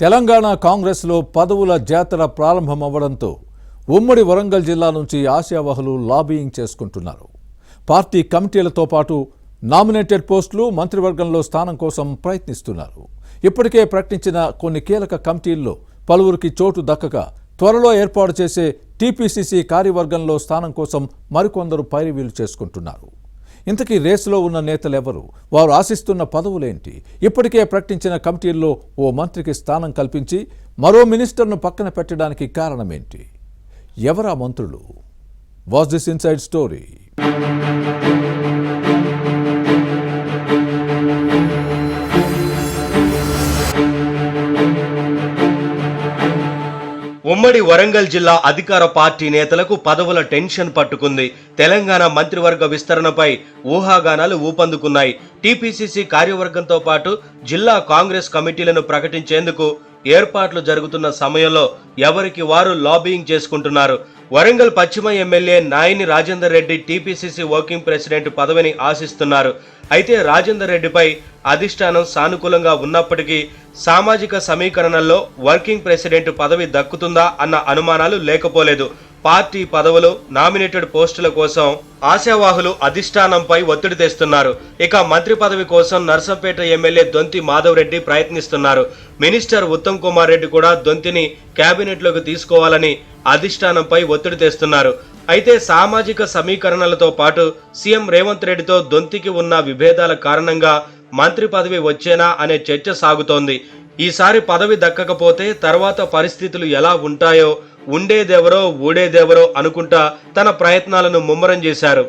తెలంగాణ కాంగ్రెస్లో పదవుల జాతర ప్రారంభమవ్వడంతో ఉమ్మడి వరంగల్ జిల్లా నుంచి ఆశావహులు లాబీయింగ్ చేసుకుంటున్నారు. పార్టీ కమిటీలతో పాటు నామినేటెడ్ పోస్టులు, మంత్రివర్గంలో స్థానం కోసం ప్రయత్నిస్తున్నారు. ఇప్పటికే ప్రకటించిన కొన్ని కీలక కమిటీల్లో పలువురికి చోటు దక్కక త్వరలో ఏర్పాటు చేసే టీపీసీసీ కార్యవర్గంలో స్థానం కోసం మరికొందరు పైరవీలు చేసుకుంటున్నారు. ఇంతకీ రేసులో ఉన్న నేతలెవరు? వారు ఆశిస్తున్న పదవులేంటి? ఇప్పటికే ప్రకటించిన కమిటీల్లో ఓ మంత్రికి స్థానం కల్పించి మరో మినిస్టర్ను పక్కన పెట్టడానికి కారణమేంటి? ఎవరా మంత్రులు? Watch this inside story. ఉమ్మడి వరంగల్ జిల్లా అధికార పార్టీ నేతలకు పదవుల టెన్షన్ పట్టుకుంది. తెలంగాణ మంత్రివర్గ విస్తరణపై ఊహాగానాలు ఊపందుకున్నాయి. టీపీసీసీ కార్యవర్గంతో పాటు జిల్లా కాంగ్రెస్ కమిటీలను ప్రకటించేందుకు ఏర్పాట్లు జరుగుతున్న సమయంలో ఎవరికి వారు లాబీయింగ్ చేసుకుంటున్నారు. వరంగల్ పశ్చిమ MLA Naini Rajender Reddy TPCC working president పదవిని ఆశిస్తున్నారు. అయితే రాజేందర్ రెడ్డిపై అధిష్టానం సానుకూలంగా ఉన్నప్పటికీ సామాజిక సమీకరణల్లో వర్కింగ్ ప్రెసిడెంట్ పదవి దక్కుతుందా అన్న అనుమానాలు లేకపోలేదు. పార్టీ పదవులు, నామినేటెడ్ పోస్టుల కోసం ఆశావాహులు అధిష్టానంపై ఒత్తిడి తెస్తున్నారు. ఇక మంత్రి పదవి కోసం నర్సంపేట ఎమ్మెల్యే దొంతి మాధవ్ రెడ్డి ప్రయత్నిస్తున్నారు. మినిస్టర్ ఉత్తమ్ కుమార్ రెడ్డి కూడా దొంతిని కేబినెట్లోకి తీసుకోవాలని అధిష్టానంపై ఒత్తిడి తెస్తున్నారు. అయితే సామాజిక సమీకరణలతో పాటు సీఎం రేవంత్ రెడ్డితో దొంతికి ఉన్న విభేదాల కారణంగా మంత్రి పదవి వచ్చేనా అనే చర్చ సాగుతోంది. ఈసారి పదవి దక్కకపోతే తర్వాత పరిస్థితులు ఎలా ఉంటాయో, ఉండేదెవరో ఊడేదెవరో అనుకుంటా తన ప్రయత్నాలను ముమ్మరం చేశారు.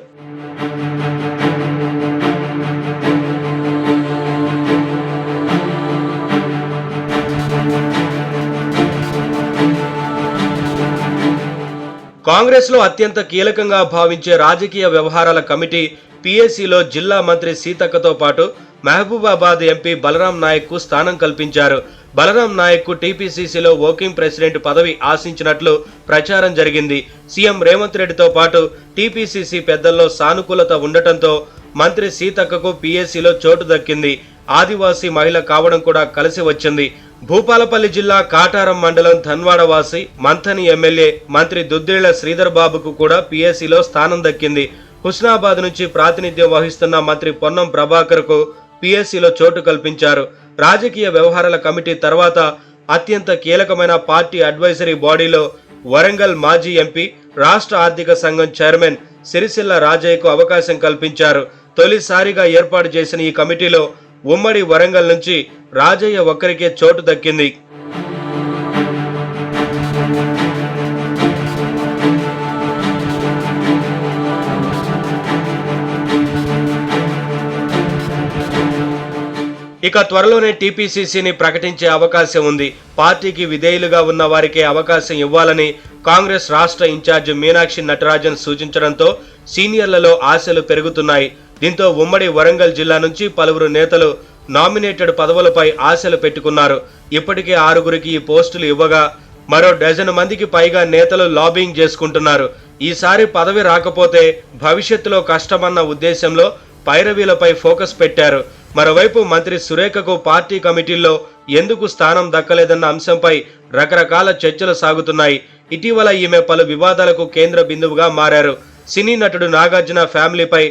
కాంగ్రెస్ లో అత్యంత కీలకంగా భావించే రాజకీయ వ్యవహారాల కమిటీ పీఏసీలో జిల్లా మంత్రి సీతక్కతో పాటు మహబూబాబాద్ ఎంపీ బలరాం నాయక్ కు స్థానం కల్పించారు. బలరాం నాయక్ కు టీపీసీసీలో వర్కింగ్ ప్రెసిడెంట్ పదవి ఆశించినట్లు ప్రచారం జరిగింది. సీఎం రేవంత్ రెడ్డితో పాటు టీపీసీసీ పెద్దల్లో సానుకూలత ఉండటంతో మంత్రి సీతక్కకు పీఏసీలో చోటు దక్కింది. ఆదివాసీ మహిళ కావడం కూడా కలిసి వచ్చింది. భూపాలపల్లి జిల్లా కాటారం మండలం ధన్వాడవాసి మంథని ఎమ్మెల్యే మంత్రి దుద్దేళ్ల శ్రీధర్ బాబుకు కూడా పీఏసీలో స్థానం దక్కింది. హుస్నాబాద్ నుంచి ప్రాతినిధ్యం వహిస్తున్న మంత్రి పొన్నం ప్రభాకర్ కు పీఏసీలో చోటు కల్పించారు. రాజకీయ వ్యవహారాల కమిటీ తర్వాత అత్యంత కీలకమైన పార్టీ అడ్వైజరీ బాడీలో వరంగల్ మాజీ ఎంపీ, రాష్ట్ర ఆర్థిక సంఘం చైర్మన్ సిరిసిల్ల రాజయ్యకు అవకాశం కల్పించారు. తొలిసారిగా ఏర్పాటు చేసిన ఈ కమిటీలో ఉమ్మడి వరంగల్ నుంచి రాజయ్య ఒక్కరికే చోటు దక్కింది. ఇక త్వరలోనే టీపీసీసీని ప్రకటించే అవకాశం ఉంది. పార్టీకి విధేయులుగా ఉన్న వారికే అవకాశం ఇవ్వాలని కాంగ్రెస్ రాష్ట్ర ఇన్ఛార్జ్ మీనాక్షి నటరాజన్ సూచించడంతో సీనియర్లలో ఆశలు పెరుగుతున్నాయి. దీంతో ఉమ్మడి వరంగల్ జిల్లా నుంచి పలువురు నేతలు నామినేటెడ్ పదవులపై ఆశలు పెట్టుకున్నారు. ఇప్పటికే 6గురికి ఈ పోస్టులు ఇవ్వగా మరో డజన్ మందికి పైగా నేతలు లాబింగ్ చేసుకుంటున్నారు. ఈసారి పదవి రాకపోతే భవిష్యత్తులో కష్టమన్న ఉద్దేశంలో పైరవీలపై ఫోకస్ పెట్టారు. మరోవైపు మంత్రి సురేఖకు పార్టీ కమిటీల్లో ఎందుకు స్థానం దక్కలేదన్న అంశంపై రకరకాల చర్చలు సాగుతున్నాయి. ఇటీవల ఈమె పలు వివాదాలకు కేంద్ర బిందువుగా మారారు. సినీ నటుడు నాగార్జున ఫ్యామిలీపై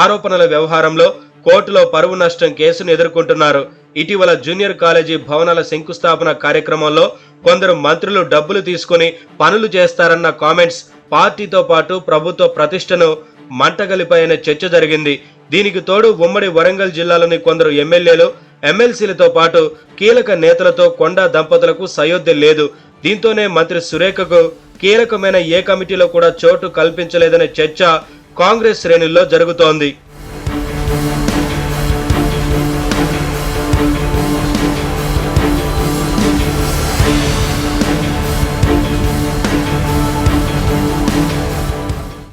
ఆరోపణల వ్యవహారంలో కోర్టులో పరువు నష్టం కేసును ఎదుర్కొంటున్నారు. ఇటీవల జూనియర్ కాలేజీ భవనాల శంకుస్థాపన కార్యక్రమంలో కొందరు మంత్రులు డబ్బులు తీసుకుని పనులు చేస్తారన్న కామెంట్స్ పార్టీతో పాటు ప్రభుత్వ ప్రతిష్టను మంటగలిపాయనే చర్చ జరిగింది. దీనికి తోడు ఉమ్మడి వరంగల్ జిల్లాలోని కొందరు ఎమ్మెల్యేలు, ఎమ్మెల్సీలతో పాటు కీలక నేతలతో కొండా దంపతులకు సయోధ్య లేదు. దీంతోనే మంత్రి సురేఖకు కీలకమైన ఏ కమిటీలో కూడా చోటు కల్పించలేదనే చర్చ కాంగ్రెస్ శ్రేణుల్లో జరుగుతోంది.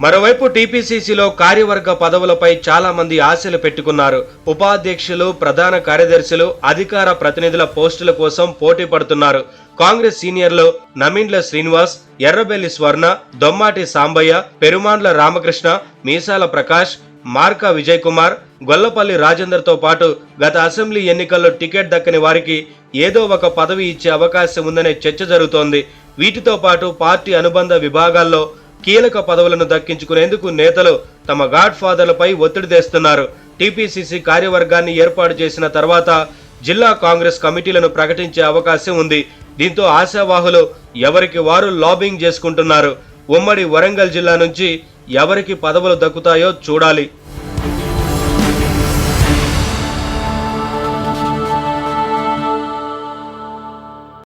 మరోవైపు టీపీసీసీలో కార్యవర్గ పదవులపై చాలా మంది ఆశలు పెట్టుకున్నారు. ఉపాధ్యక్షులు, ప్రధాన కార్యదర్శులు, అధికార ప్రతినిధుల పోస్టుల కోసం పోటీ పడుతున్నారు. కాంగ్రెస్ సీనియర్లు నమిండ్ల శ్రీనివాస్, ఎర్రబెల్లి స్వర్ణ, దొమ్మాటి సాంబయ్య, పెరుమాండ్ల రామకృష్ణ, మీసాల ప్రకాష్, మార్కా విజయ్ కుమార్, గొల్లపల్లి రాజేందర్తో పాటు గత అసెంబ్లీ ఎన్నికల్లో టికెట్ దక్కని వారికి ఏదో ఒక పదవి ఇచ్చే అవకాశం ఉందనే చర్చ జరుగుతోంది. వీటితో పాటు పార్టీ అనుబంధ విభాగాల్లో కీలక పదవులను దక్కించుకునేందుకు నేతలు తమ గాడ్ ఫాదర్లపై ఒత్తిడి తెస్తున్నారు. టీపీసీసీ కార్యవర్గాన్ని ఏర్పాటు చేసిన తర్వాత జిల్లా కాంగ్రెస్ కమిటీలను ప్రకటించే అవకాశం ఉంది. దీంతో ఆశావాహులు ఎవరికి వారు లాబింగ్ చేసుకుంటున్నారు. ఉమ్మడి వరంగల్ జిల్లా నుంచి ఎవరికి పదవులు దక్కుతాయో చూడాలి.